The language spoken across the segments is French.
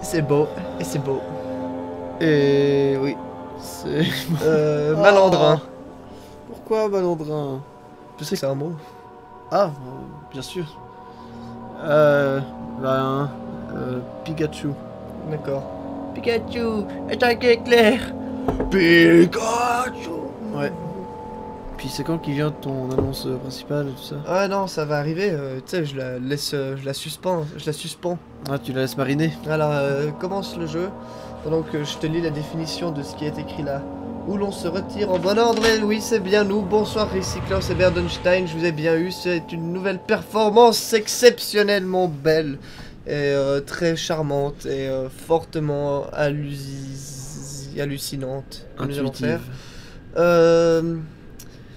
C'est beau, et c'est beau. Et oui, c'est... Malandrin. Pourquoi malandrin? Je sais que c'est un mot. Ah, bien sûr. Pikachu. D'accord. Pikachu, attaque éclair. Pikachu. Ouais. Puis c'est quand qu'il vient ton annonce principale et tout ça? Ah non, ça va arriver. Tu sais, je la laisse, je la suspends. Ah, tu la laisses mariner? Alors, commence le jeu. Pendant que je te lis la définition de ce qui est écrit là. Où l'on se retire en bon ordre, et oui, c'est bien nous. Bonsoir, Recyclos et Berdenstein, je vous ai bien eu. C'est une nouvelle performance exceptionnellement belle et très charmante et fortement hallucinante. Que nous allons faire. Intuitive.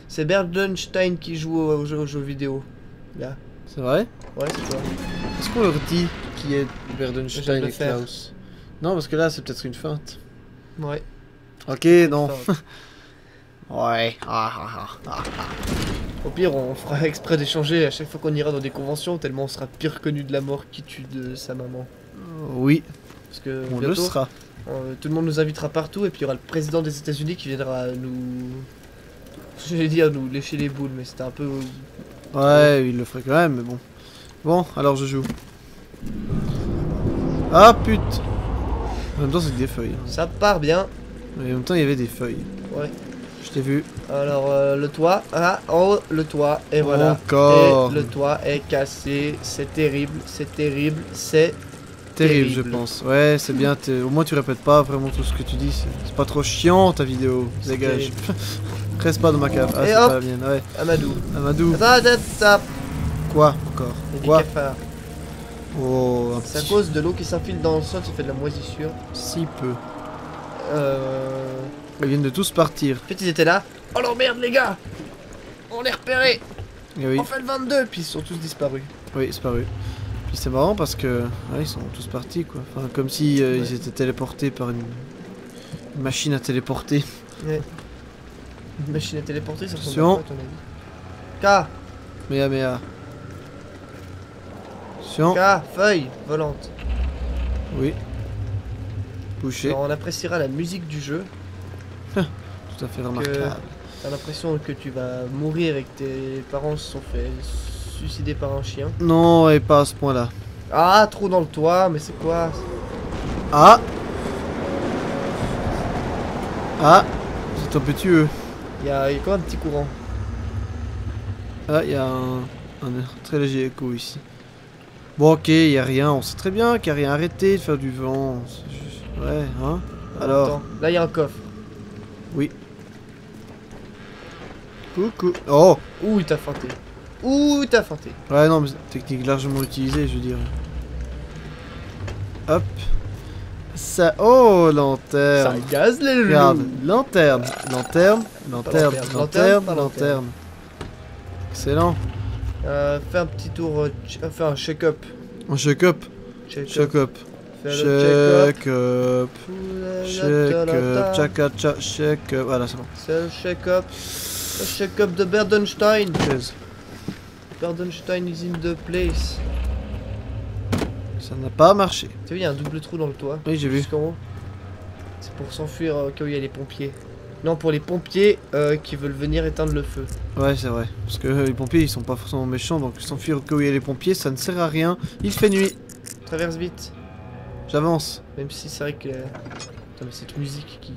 C'est Berdenstein qui joue aux jeux vidéo. Là. C'est vrai? Ouais, c'est toi. Est-ce qu'on leur dit qui est Je Berdenstein viens de et le faire. Klaus? Non, parce que là, c'est peut-être une feinte. Ouais. Ok, non. Ouais. Au pire, on fera exprès d'échanger à chaque fois qu'on ira dans des conventions, tellement on sera pire connu de la mort qui tue de sa maman. Oui, Parce que on le bientôt, sera. tout le monde nous invitera partout et puis il y aura le président des États-Unis qui viendra nous. J'allais dire nous lécher les boules, mais c'était un peu. Ouais, il le ferait quand même, mais bon. Bon, alors je joue. Ah putain! En même temps, c'est que des feuilles. Ça part bien. Mais en même temps, il y avait des feuilles. Ouais. Je t'ai vu. Alors le toit, ah, en haut le toit, et voilà. Encore. Et le toit est cassé, c'est terrible, c'est terrible, c'est Terrible, je pense. Ouais, c'est bien. Au moins, tu répètes pas vraiment tout ce que tu dis. C'est pas trop chiant ta vidéo. Dégage. Reste pas dans ma cave. Ah, Et c'est hop. pas la mienne. Ouais. Amadou. Amadou. Attends. Quoi encore? Il y a des Quoi? cafards. Oh, un C'est à petit. cause de l'eau qui s'infile dans le sol, ça fait de la moisissure. Si peu. Euh... Ils viennent de tous partir. En fait, ils étaient là. Oh non, merde, les gars! On les repéré! Et oui, On fait le 22! Puis ils sont tous disparus. oui, c'est paru. Puis c'est marrant parce que. Ouais, ils sont tous partis quoi. Enfin, comme si ils étaient téléportés par une machine à téléporter. Ouais. Une machine à téléporter, ça ressemble Attention. à quoi, à ton avis? Méa. Attention. Feuille volante. Oui. Boucher. Alors, on appréciera la musique du jeu. Tout à fait remarquable. T'as l'impression que tu vas mourir et que tes parents se sont fait suicider par un chien. Non, et pas à ce point-là. Ah, trou dans le toit, mais c'est quoi? Ah! Ah! C'est impétueux. Il y a quoi un petit courant? Ah, il y a un très léger écho ici. Bon, ok, il y a rien. On sait très bien qu'il n'y a rien. Arrêtez de faire du vent. C'est juste... Ouais, hein? Alors? Attends, là, il y a un coffre. Oui. Coucou. Oh! Ouh, il t'a feinté. Ouais, non, mais c'est une technique largement utilisée, je veux dire. Hop. Ça. Oh, Ça lanterne. gaze les loups. Regarde, lanterne. Lanterne. Excellent. Fais un petit tour, fais un check-up. On check-up. Check-up. Check-up. Fais le Check-up. Check-up. Check-up. Check-up. Voilà, c'est bon. C'est le check-up. Le check-up de Berdenstein. Chaise. Berdenstein is in the place. Ça n'a pas marché. Tu sais, il y a un double trou dans le toit. Oui, j'ai vu. Jusqu'en haut. C'est pour s'enfuir au cas où il y a les pompiers. Non, pour les pompiers qui veulent venir éteindre le feu. Ouais, c'est vrai. Parce que les pompiers, ils sont pas forcément méchants, donc s'enfuir quand il y a les pompiers, ça ne sert à rien. Il fait nuit. Traverse vite. J'avance. Même si c'est vrai que... Putain, mais cette musique qui...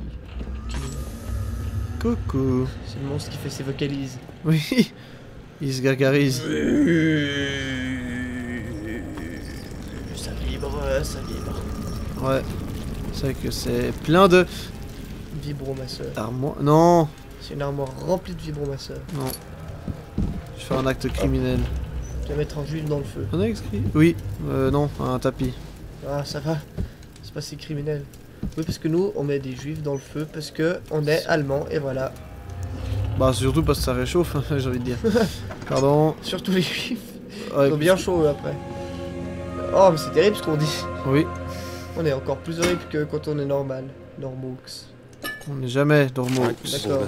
Coucou. C'est le monstre qui fait ses vocalises. Oui. Il se gargarise. Ça vibre, ça vibre. Ouais. C'est vrai que c'est plein de Vibromasseur. armoires. Non. C'est une armoire remplie de vibromasseurs. Non. Je fais un acte criminel. Tu vas mettre un juif dans le feu. On a écrit? Oui. Non, un tapis. Ah, ça va. C'est pas si criminel. Oui, parce que nous, on met des juifs dans le feu parce que on est allemand et voilà. Bah, c'est surtout parce que ça réchauffe, j'ai envie de dire. Pardon. Surtout les juifs. Ouais, Ils sont bien chauds eux, après. Oh, mais c'est terrible ce qu'on dit. Oui. On est encore plus horrible que quand on est normal. Normaux. On n'est jamais normaux. D'accord.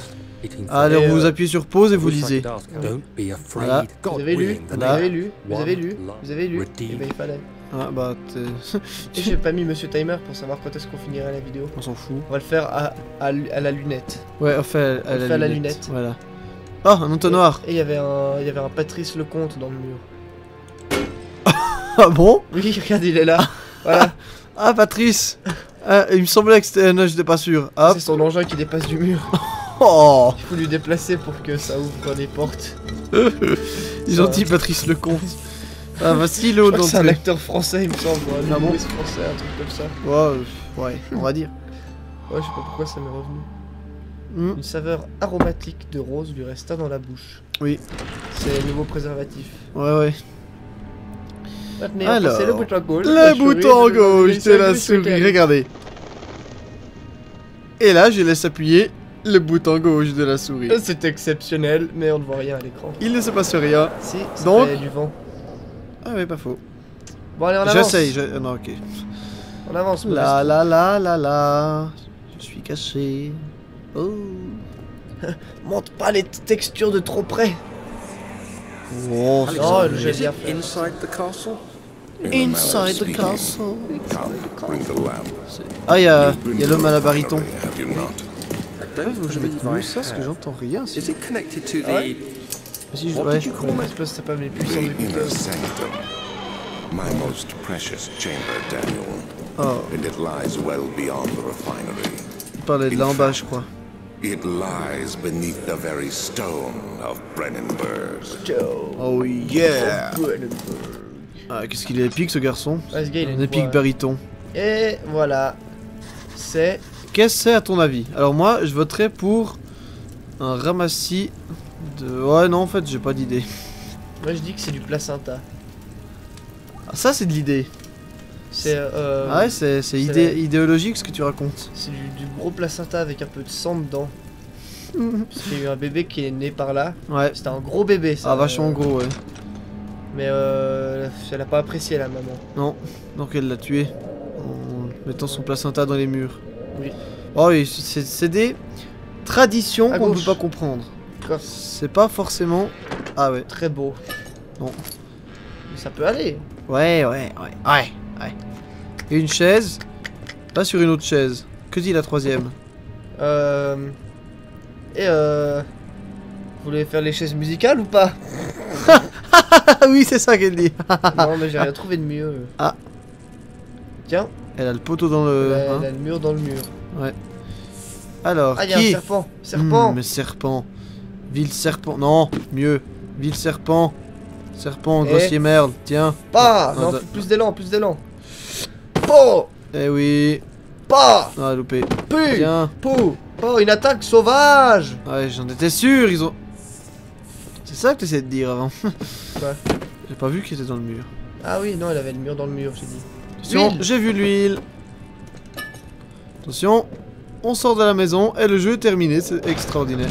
Allez, Et, on vous appuyez sur pause et vous lisez. Vous avez lu, vous avez lu, vous avez lu, vous avez lu. Eh ben, il fallait. Ah bah t'es... Et j'ai pas mis Monsieur Timer pour savoir quand est-ce qu'on finirait la vidéo. On s'en fout. On va le faire à la lunette. Ouais, on fait On le fait à la lunette. Voilà. Oh, un entonnoir. Et il y avait un Patrice Lecomte dans le mur. Ah bon? Oui, regarde, il est là. Voilà. Ah, Patrice. Ah, il me semblait que c'était... Non, j'étais pas sûr. Hop. C'est son engin qui dépasse du mur. Oh. Il faut lui déplacer pour que ça ouvre les portes. Ils ont dit Patrice Lecomte. Ah, facile Je au crois que c'est un d'entrée. acteur français, il me semble. Un Ah bon? humoriste français, un truc comme ça. Ouais, on va dire. Ouais, je sais pas pourquoi ça m'est revenu. Hmm. Une saveur aromatique de rose lui resta dans la bouche. Oui. C'est le nouveau préservatif. Ouais. Maintenant, Alors, c'est le bouton gauche. Le bouton gauche de la souris, regardez. Et là, je laisse appuyer le bouton gauche de la souris. C'est exceptionnel, mais on ne voit rien à l'écran. Il ne se passe rien. Si, ça Donc- fait du vent. Ah ouais, pas faux. Bon, allez, on avance. J'essaye, non, ok. On avance, La la la la la. Je suis caché. Oh. Monte pas les textures de trop près. Oh, Non, j'ai bien fait. Inside the castle? Inside the castle. Come, bring the lamp. Ah, il y a l'homme à la baryton. Have you not? I Ouais, don't faut que je mette believe mieux I ça parce que have. j'entends rien. Is it connected to Ah ouais? the... Si, What ouais. did you call Je it? suppose que c'est pas mes puissants The inner écouteurs. sanctum. My most precious chamber, Daniel. Oh, And it lies well beyond the refinery. il parlait de là en bas, je crois. It lies beneath the very stone of Brennenburg. Joe. Oh yeah. Brandenburg. Ah, qu'est-ce qu'il est épique ce garçon. Ah, ce gars, il a Un une épique voix. baryton. Et voilà. C'est... Qu'est-ce que c'est à ton avis? Alors moi, je voterais pour un ramassis de... Ouais, non, en fait, j'ai pas d'idée. Moi, je dis que c'est du placenta. Ah, ça, c'est de l'idée. C'est... Ah ouais, c'est idéologique ce que tu racontes. C'est du gros placenta avec un peu de sang dedans. Parce qu'il y a eu un bébé qui est né par là. Ouais. C'était un gros bébé, ça. Ah, vachement gros, ouais. Mais elle a pas apprécié, la maman. Non, donc elle l'a tué en mettant son placenta dans les murs. Oui. Oh oui, c'est des traditions À qu'on ne peut gauche. pas comprendre. Coffre. C'est pas forcément... Ah ouais. Très beau. Non. Mais ça peut aller. Ouais. Et une chaise. Pas sur une autre chaise. Que dit la troisième? Vous voulez faire les chaises musicales ou pas? Ah oui, c'est ça qu'elle dit. Non, mais j'ai rien trouvé de mieux. Ah. Tiens, Elle a le poteau dans le... elle hein. a le mur dans le mur. Alors, Ah, il y a un qui serpent. Serpent. Mais serpent. Ville serpent. Non, mieux. Ville serpent. Serpent, Eh. grossier merde. Tiens. Pas. Non, Non, da- plus d'élan, plus d'élan. Po. Eh oui. Pas. Ah, loupé. Pu. Tiens. Po. Oh, une attaque sauvage. Ouais, j'en étais sûr, ils ont... C'est ça que tu essayais de dire avant. Quoi? J'ai pas vu qu'il était dans le mur. Ah oui, non, elle avait le mur dans le mur, j'ai dit. Attention, L'huile. j'ai vu l'huile. Attention, on sort de la maison et le jeu est terminé, c'est extraordinaire.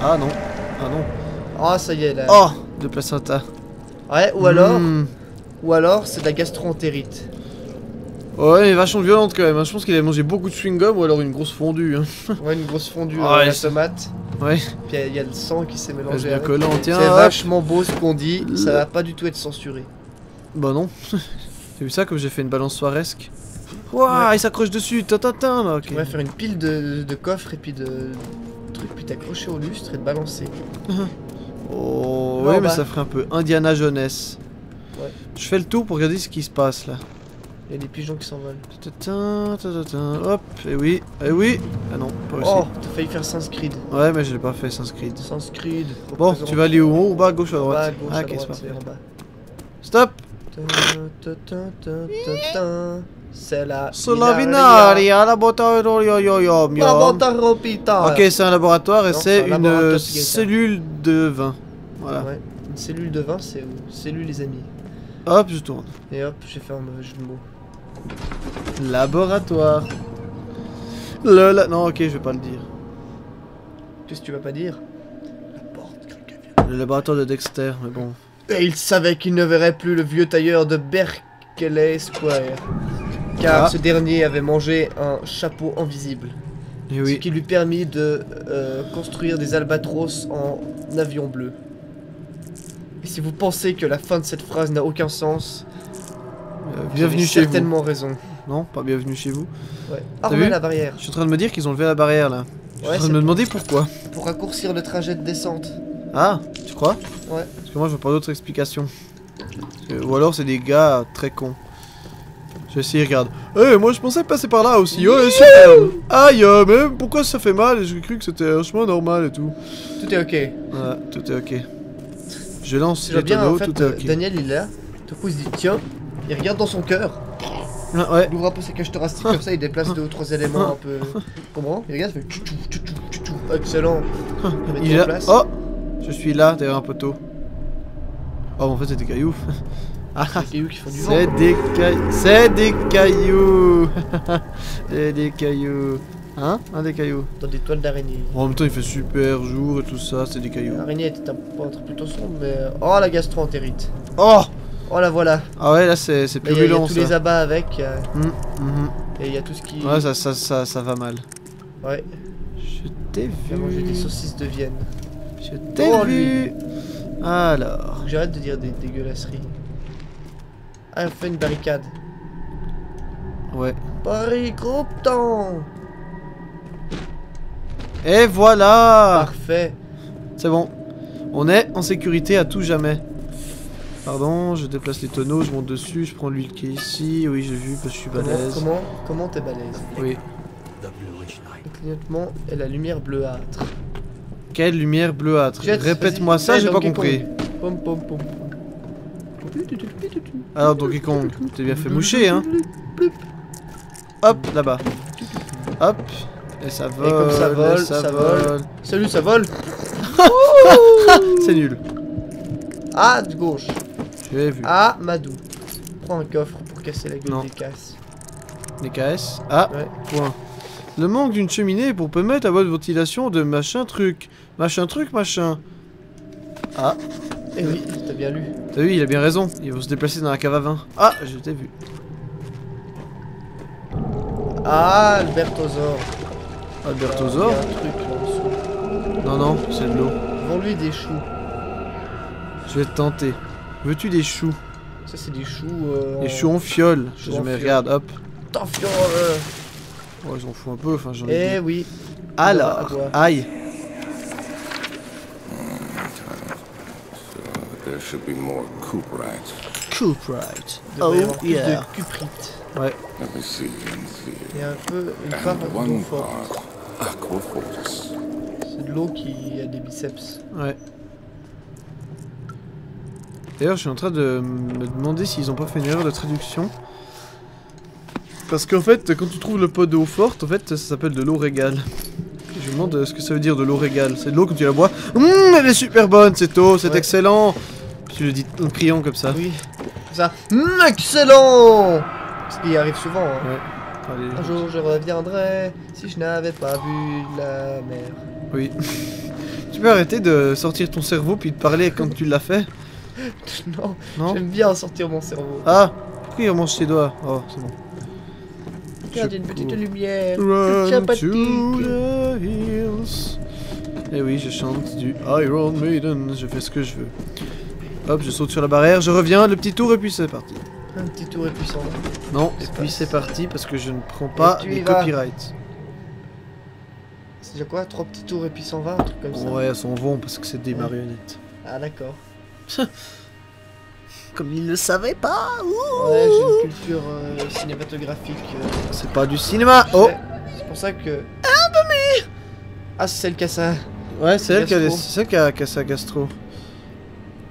Ah non, ah non. Ah, ça y est, là. Oh, de placenta. Ouais, ou alors, c'est de la gastro-entérite. Ouais, mais vachement violente quand même, hein. Je pense qu'il a mangé beaucoup de chewing-gum ou alors une grosse fondue. Hein. Ouais, une grosse fondue Ah, à la ça- tomate. Ouais, Puis il y a le sang qui s'est reste mélangé bien avec. collant, tiens. C'est hop. vachement beau ce qu'on dit, ça Le- va pas du tout être censuré. Bah non. J'ai vu ça comme j'ai fait une balance soiresque. Ouah, il s'accroche dessus, tatatin là, ok. Tu pourrais faire une pile de coffres et puis de trucs, puis t'accrocher au lustre et te balancer. Oh, Là, ouais, en mais bas. ça ferait un peu Indiana jeunesse. Ouais. Je fais le tour pour regarder ce qui se passe là. Il y a des pigeons qui s'envolent. Tatatin, tatatin, hop, et oui, ah non, pas aussi. Oh, t'as failli faire Sanskrit. Ouais, mais je l'ai pas fait, s'inscrit. Sanskrit. Bon, tu vas aller où? En haut ou bas, à gauche ou à en bas, droite? à gauche, Ah, à ok, c'est droite, parfait. c'est en bas. Stop! C'est la Solavinaria, la botta yo yo yo yo La Montaropita. Ok, c'est un laboratoire et Non, c'est c'est un laboratoire une de cigarette. cellule de vin. Voilà. Ouais. Une cellule de vin, c'est où? Cellule les amis. Hop, je tourne. Et hop, j'ai fait un mauvais jeu de mots. Laboratoire. Non, ok, je vais pas le dire. Qu'est-ce que tu vas pas dire? La porte, quelqu'un vient. Le laboratoire de Dexter, mais bon. Et il savait qu'il ne verrait plus le vieux tailleur de Berkeley Square. Car Ah. ce dernier avait mangé un chapeau invisible. Et Ce oui. qui lui permit de construire des albatros en avion bleu. Et si vous pensez que la fin de cette phrase n'a aucun sens, Bienvenue Vous chez avez vous. certainement raison. Non, pas bienvenue chez vous. Ouais. Ah, T'as remets vu la barrière. Je suis en train de me dire qu'ils ont levé la barrière là. Je suis en Ouais, train de c'est me demander pourquoi. pour raccourcir le trajet de descente. Ah, tu crois? Ouais. Parce que moi je veux pas d'autres explications. Ou alors c'est des gars très cons. Je vais essayer, regarde. Moi je pensais passer par là aussi. Ouais, super. Aïe, mais pourquoi ça fait mal? J'ai cru que c'était un chemin normal et tout. Tout est ok. Ouais, tout est ok. Je lance Je vois les bien, tonneaux, en fait, tout est ok. Daniel il est là. Du coup il se dit tiens, il regarde dans son cœur. Ah, ouais. Il ouvre un peu ses cages thoraciques comme ça, il déplace 2 ou 3 éléments un peu. Comprends? Il regarde, il fait tchou, tchou, tchou, tchou, tchou. Excellent. Il Il met est en là. place. Oh, je suis là derrière un poteau. Oh, en fait c'est des cailloux. Ah, C'est des cailloux qui font du vent. c'est des cailloux. C'est des cailloux. C'est des cailloux. Hein? Des cailloux. Dans des toiles d'araignée. En même temps il fait super jour et tout ça, c'est des cailloux. L'araignée était un truc plutôt sombre, mais. Oh la gastro-entérite. Oh! Oh la voilà. Ah ouais, là c'est Là, il y a purulent tous ça. les abats avec. Mhm. Et il y a tout ce qui. Ouais, ça va mal. Ouais. Je t'ai Il a mangé des vu. saucisses de Vienne. Je t'ai Oh, vu. Alors. Faut que j'arrête de dire des dégueulasseries. Ah, on fait une barricade. Ouais. Paris, groupe temps. Et voilà! Parfait. C'est bon. On est en sécurité à tout jamais. Pardon, je déplace les tonneaux, je monte dessus, je prends l'huile qui est ici. Oui, j'ai vu parce que je suis balèze. Comment t'es balèze? Oui. Le clignotement et la lumière bleuâtre. Quelle lumière bleuâtre. Jets, Répète-moi vas-y. ça, Hey, j'ai pas Donkey compris. Kong. Pom pom pom. Alors Donkey Kong, t'es bien fait moucher, hein. Hop, là-bas. Hop. Et ça vole, comme ça vole, et ça vole. Salut, ça vole. C'est nul. Ah, de gauche. J'ai vu. Ah, Madou. Prends un coffre pour casser la gueule Non. des casses. Les KS. Ah, Ouais. point. Le manque d'une cheminée pour permettre la bonne ventilation de machin truc. Machin truc, machin. Ah, Eh oui, t'as bien lu. t'as vu, il a bien raison. Ils vont se déplacer dans la cave à vin. Ah, je t'ai vu. Ah, Albertosaure. Albertosaure? Il y a un truc là en dessous. Non, non, c'est de l'eau. Vends-lui des choux. Je vais te tenter. Veux-tu des choux? Ça, c'est des choux. Des choux en fiole. Choux Je en me fiole. regarde, hop. Attention. Oh, ils en foutent un peu, enfin j'en ai Eh dit. oui. Alors, à boire. aïe. There should be more cuprite. Cooprite. Il devrait y Oh, avoir plus yeah. de cuprite. Ouais. Let me see and see. Il y a un peu une part And d'eau one forte. part aquafortis. C'est de l'eau qui a des biceps. Ouais. D'ailleurs, je suis en train de me demander s'ils ont pas fait une erreur de traduction. Parce qu'en fait, quand tu trouves le pot d'eau forte, en fait, ça s'appelle de l'eau régale. Et je me demande ce que ça veut dire de l'eau régale. C'est de l'eau quand tu la bois. Elle est super bonne cette eau, c'est Ouais. excellent. Puis tu le dis en criant comme ça. Oui. Ça. Excellent. Ce qui arrive souvent. Hein. Ouais. Allez. Un jour je reviendrai si je n'avais pas vu la mer. Oui. Tu peux arrêter de sortir ton cerveau puis de parler quand tu l'as fait? Non, Non? j'aime bien sortir mon cerveau. Ah! Pourquoi il remange ses doigts? Oh, c'est bon. Regarde, il y a une petite lumière. Run C'est to sympathique. the hills. Eh oui, je chante du Iron Maiden, je fais ce que je veux. Hop, je saute sur la barrière, je reviens, le petit tour et puis c'est parti. Un petit tour et puissant. Non, et C'est puis pas- c'est parti parce que je ne prends pas tu y les vas. copyrights. C'est déjà quoi? 3 petits tours et puis 120, un truc comme ça. Ouais, elles s'en vont parce que c'est des Ouais. marionnettes. Ah d'accord. Comme ils ne le savaient pas. Ouais, j'ai une culture cinématographique. C'est pas du cinéma. Oh, C'est pour ça que. Ah, c'est celle qui a ça. ouais, c'est elle qui a, Gastro. c'est elle qui a sa gastro.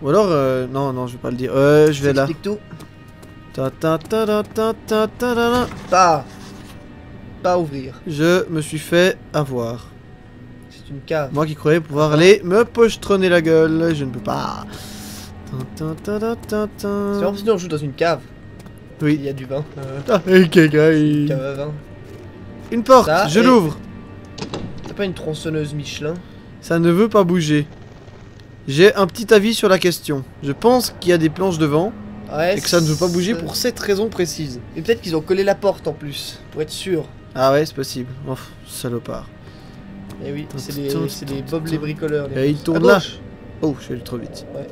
Ou alors, non, non, je vais pas le dire. Je vais là. Explique tout. Ta ta ta ta ta ta ta ta ta. Pas ouvrir. Je me suis fait avoir. C'est une cave. Moi qui croyais pouvoir aller me pochetronner la gueule, je ne peux pas. Ta ta ta ta ta. C'est vraiment sinon on joue dans une cave. Il Oui. y a du vin. Ah, et Cave à vin. une porte, Ça, je et- l'ouvre. T'as pas une tronçonneuse Michelin? Ça ne veut pas bouger. J'ai un petit avis sur la question. Je pense qu'il y a des planches devant Ouais. et que ça ne veut pas bouger c'est- pour cette raison précise. Et peut-être qu'ils ont collé la porte en plus, pour être sûr. Ah ouais, c'est possible. Oh, salopard. Et oui, c'est les Bob les bricoleurs. Et il tourne À là. gauche. Oh, je suis allé trop vite. Ouais.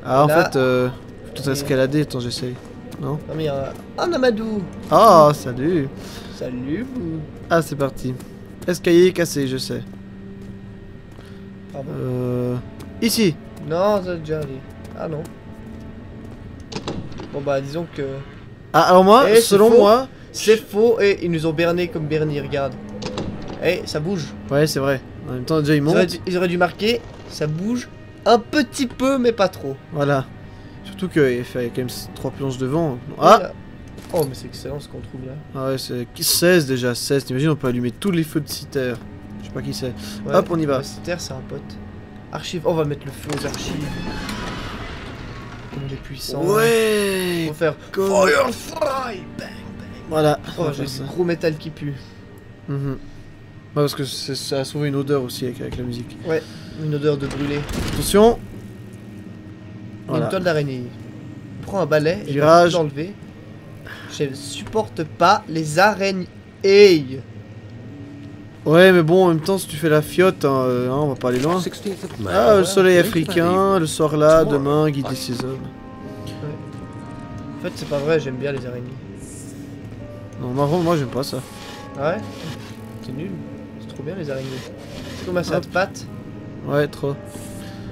Ah, en Là. fait, faut tout escalader. Attends, j'essaye. Non. Non mais il y a un Amadou. Ah, salut. Salut vous. Ah, c'est parti. Escalier cassé, je sais. Pardon. Ici. Non, ça a déjà allé. Ah non. Bon bah disons que Ah, alors moi, Eh, c'est selon faux. moi... c'est faux et ils nous ont berné comme Bernie, regarde. Eh, ça bouge. Ouais, c'est vrai. En même temps, déjà, il monte. Ils auraient dû marquer, ça bouge un petit peu mais pas trop. Voilà. Surtout qu'il fait quand même 3 planches devant. Ah, Voilà. Oh mais c'est excellent ce qu'on trouve là. ah ouais, c'est 16 déjà. 16. T'imagines, on peut allumer tous les feux de Citer. Je sais pas qui c'est. Ouais, Hop, on y va. Citer, c'est un pote. Archive, oh, on va mettre le feu aux archives. Comme on est puissant. Ouais. On va faire Comme- Firefly. Bang. Voilà. Oh, on va j'ai faire ça. du gros métal qui pue. Mhm. Ouais, parce que ça a sauvé une odeur aussi avec la musique. Ouais, une odeur de brûlé. Attention. Une Voilà. toile d'araignée. On prend un balai et Virage. on va l'enlever. Je ne supporte pas les araignées. Ouais, mais bon, en même temps, si tu fais la fiotte, hein, on va pas aller loin. 16th of May. Ah, le soleil Late africain, le soir là, demain, guider ses hommes. En fait, c'est pas vrai, j'aime bien les araignées. Non, moi j'aime pas ça. Ah ouais? C'est nul. C'est trop bien les araignées. C'est comme un ça de pattes. Ouais, trop.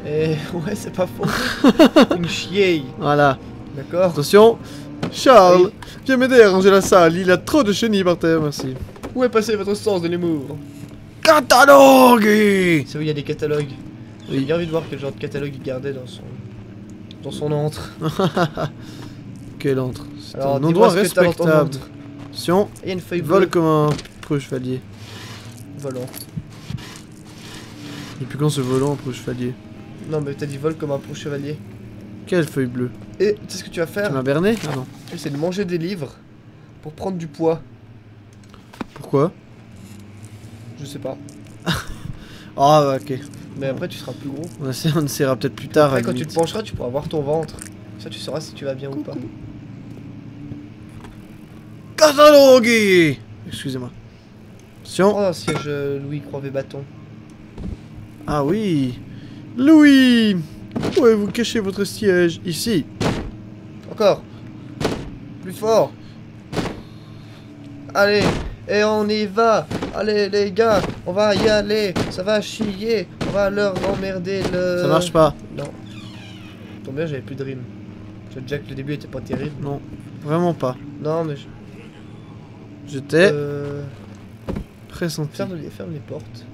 Et ouais, c'est pas faux. Une chieille. Voilà. D'accord? Attention. Charles, Oui. viens m'aider à ranger la salle, il y a trop de chenilles par terre, merci. Où est passé votre sens de l'humour? Catalogue. C'est où il y a des catalogues. J'ai Oui. bien envie de voir quel genre de catalogue il gardait dans son antre. Quel entre. C'est Alors, un dis-moi endroit ce que t'as dans ton respectable. antre. Attention, Il y a une feuille vole bleue. comme un preux chevalier. Volant. Et puis quand ce volant, un preux chevalier. Non, mais t'as dit vol comme un pro chevalier. Quelle feuille bleue? Et tu sais ce que tu vas Tu faire? m'as berné? Ah non. C'est de manger des livres pour prendre du poids. Pourquoi? Je sais pas. Ah ouais, ok. Mais après, tu seras plus gros. On essaiera peut-être plus tard. à Après, la quand tu te limite. pencheras, tu pourras voir ton ventre. Ça, tu sauras si tu vas bien ou pas. Catalogue. Excusez-moi. Attention. Oh, siège Louis Croivet Bâton. Ah oui. Louis. Où avez-vous caché votre siège? Ici. Encore. Plus fort. Allez. Et on y va. Allez, les gars. On va y aller. Ça va chier. On va leur emmerder le... Ça marche pas. Non. Tombe bien, j'avais plus de rime. Je sais déjà que le début était pas terrible. Non. Vraiment pas. Non, mais... J'étais Euh... pressenti. Ferme les portes.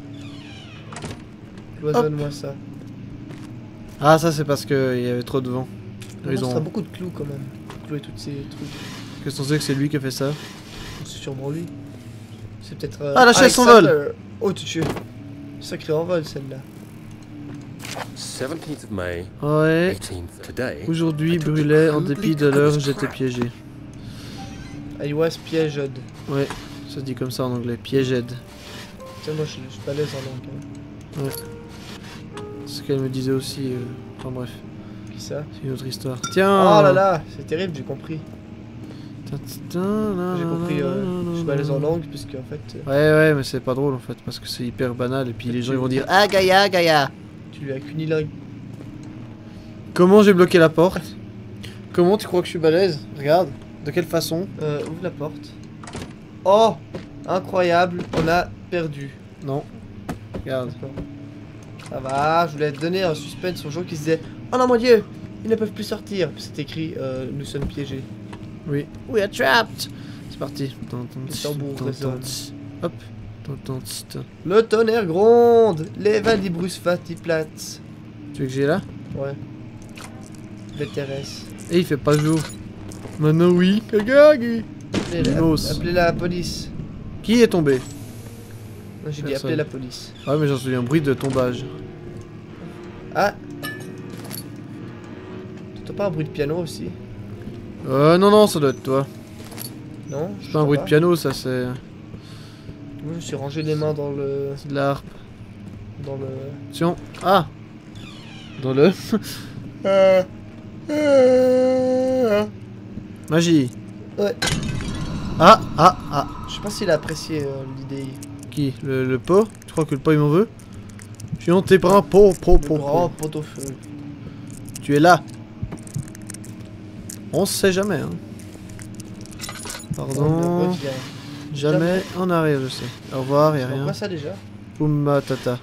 Cloisonne-moi ça. Ah, ça c'est parce qu'il y avait trop de vent. On Ils a ont... beaucoup de clous quand même. Clous et tous ces trucs. Qu'est-ce qu'on sait que c'est lui qui a fait ça? C'est sûrement lui. C'est peut-être... Ah, la chaise s'envole. Alexander. Oh, tu sacré envol celle-là. 17th of May. Ouais. 18th today. Aujourd'hui brûlait, en dépit de l'heure, j'étais piégé. I was piéged. Ouais, ça se dit comme ça en anglais, piéged. Tiens, moi je suis pas à l'aise en langue. Hein. C'est ce qu'elle me disait aussi. Enfin bref, Qui ça? c'est une autre histoire. Tiens. Oh là là, c'est terrible, j'ai compris. J'ai compris, je suis pas à l'aise en langue, puisque en fait, Ouais, mais c'est pas drôle en fait, parce que c'est hyper banal, et puis les gens ils vont dire Ah Gaïa, Gaïa. tu lui as cunilingue. Comment j'ai bloqué la porte? Comment tu crois que je suis balèze? Regarde, de quelle façon? Ouvre la porte. Oh! Incroyable, on a perdu. Non. Regarde. D'accord. Ça va, je voulais te donner un suspense aux gens qui se disaient oh non mon dieu, ils ne peuvent plus sortir. Puis c'est écrit nous sommes piégés. Oui. We are trapped. C'est parti. Les tambours résonnent. Hop. Le tonnerre gronde, les valibrus fatiplatz. Tu veux que j'ai là? Ouais. Les terrestres. Et il fait pas jour. Maintenant oui. Kagagi. Limos. Appelez la police. Qui est tombé? Non, j'ai dit Personne. appelez la police. Ouais, mais j'en souviens un bruit de tombage. Ah! T'entends pas un bruit de piano aussi? Non, ça doit être toi. Non? C'est pas un bruit de piano, ça c'est. Moi je me suis rangé les mains dans le... C'est de l'harpe. Dans le... Attention. Ah! Dans le. Magie. Ouais. Ah. Je sais pas s'il a apprécié l'idée. Qui? Le pot? Tu crois que le pot il m'en veut? Je suis dans tes bras, pot. Le grand pot au feu. Tu es là. On sait jamais, hein. Pardon. Reviens. Jamais en arrière, je sais. Au revoir, y'a C'est rien. quoi ça déjà? Pumatata.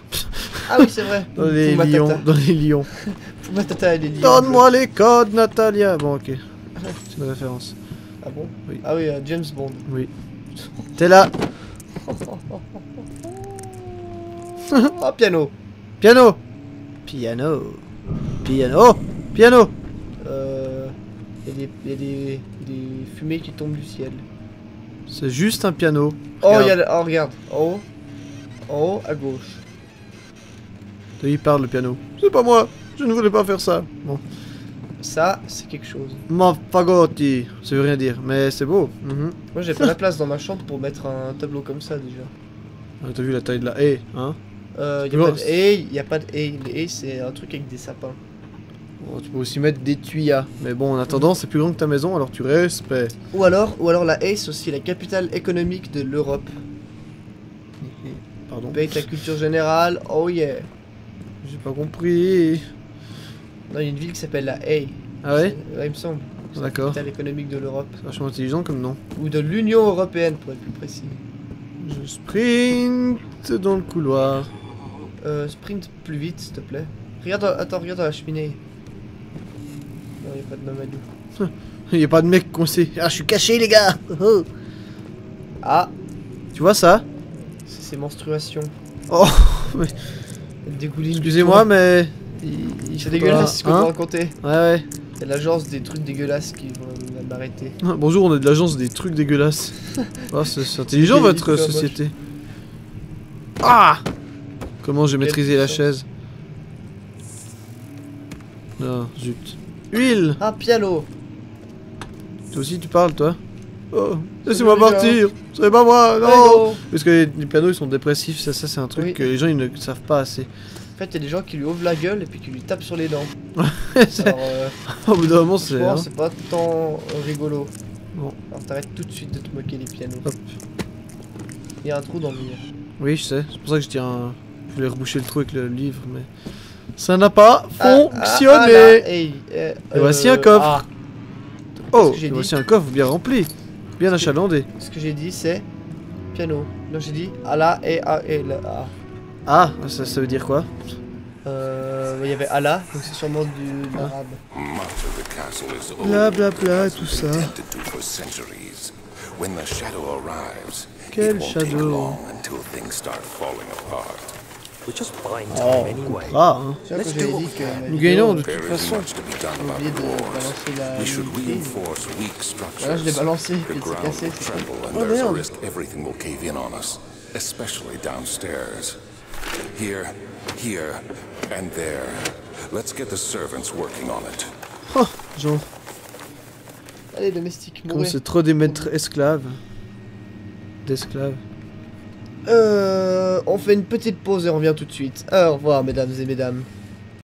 Ah oui, c'est vrai. Dans les Pumatata. lions, dans les lions. Pumatata et les lions. Donne-moi les codes, Natalia. Bon, ok. C'est une référence. Ah bon? Oui. Ah oui, James Bond. Oui. T'es là. Oh, piano. Piano. Piano. Piano. Oh, piano. Il y a des fumées qui tombent du ciel. C'est juste un piano. Oh, Regarde. il y a oh, regarde. En haut, à gauche. Il parle le piano. C'est pas moi. Je ne voulais pas faire ça. Bon. Ça, c'est quelque chose. Ma fagotti. Ça veut rien dire, mais c'est beau. Mhm. Moi, j'ai pas la place dans ma chambre pour mettre un tableau comme ça déjà. Ah, t'as vu la taille de la haie, hein? Y a Non, pas de haie, y a pas de haie. Les haies, c'est un truc avec des sapins. Bon, tu peux aussi mettre des tuyas. Mais bon, en attendant, c'est plus grand que ta maison, alors tu respectes. Ou alors la haie, c'est aussi la capitale économique de l'Europe. Pardon. Paye ta culture générale, oh yeah. J'ai pas compris. Non, il y a une ville qui s'appelle la Haye. Ah ouais? Ouais, il me semble. C'est la D'accord. capitale économique de l'Europe. C'est vachement intelligent comme nom. Ou de l'Union Européenne, pour être plus précis. Je sprint dans le couloir. Sprint plus vite, s'il te plaît. Regarde, attends, regarde dans la cheminée. Non, il n'y a pas de Mamadou. Il y a pas de mec coincé. Ah, je suis caché, les gars. Oh. Ah, Tu vois ça? c'est ses menstruations. Oh, mais... Elle dégouline du Excusez-moi, toit. mais... C'est dégueulasse ce qu'on hein? peut raconter. Ouais, ouais. Il y a l'agence des trucs dégueulasses qui vont m'arrêter. Bonjour, on est de l'agence des trucs dégueulasses. Oh, c'est intelligent C'est votre hyper société. Ah! Comment j'ai Quelle maîtrisé la puissance. chaise? Non, zut. Huile! Ah, piano. Toi aussi tu parles, toi? Oh, laissez-moi déjà. partir! C'est pas moi! Non! Hello. Parce que les pianos ils sont dépressifs, ça c'est un truc Oui. que les gens ils ne savent pas assez. En fait, il y a des gens qui lui ouvrent la gueule et puis qui lui tapent sur les dents. C'est- Alors, Au bout d'un moment c'est... franchement, hein. c'est pas tant rigolo. Bon. Alors, t'arrêtes tout de suite de te moquer des pianos. Hop. Il y a un trou dans le mur. Oui, je sais. C'est pour ça que je tiens... Je voulais reboucher le trou avec le livre, mais... Ça n'a pas Là, fonctionné! hey, Et voici un coffre. Ah, Oh, que j'ai et dit voici un coffre bien rempli. Bien Qu'est-ce que- achalandé. ce que j'ai dit, c'est piano. Non, j'ai dit Allah et A et le A. Ah, ça veut dire quoi? Il y avait Allah, donc c'est sûrement de l'arabe. Much of the castle is old. Bla bla bla, tout ça. Attempted to for centuries. When the shadow arrives, Quel it won't take shadow? long until things start falling apart. We're just buying Oh, time anyway. ah, hein. C'est vrai que Let's j'avais do what dit we que can. la Nous vidéo, gagnons de There toute is façon. much to be done j'ai about oublié the de wars. balancer la We should unité. reinforce weak structures. Voilà, je l'ai balancé, The puis il s'est ground cassé. will c'est ça. tremble, and Oh there's a merde. risk everything will cave in on us, especially downstairs. Here, and there. Let's get the servants working on it. Oh, genre, Allez, domestique, comment mourez. c'est trop des maîtres esclaves. D'esclaves. On fait une petite pause et on revient tout de suite. Au revoir, mesdames et mesdames.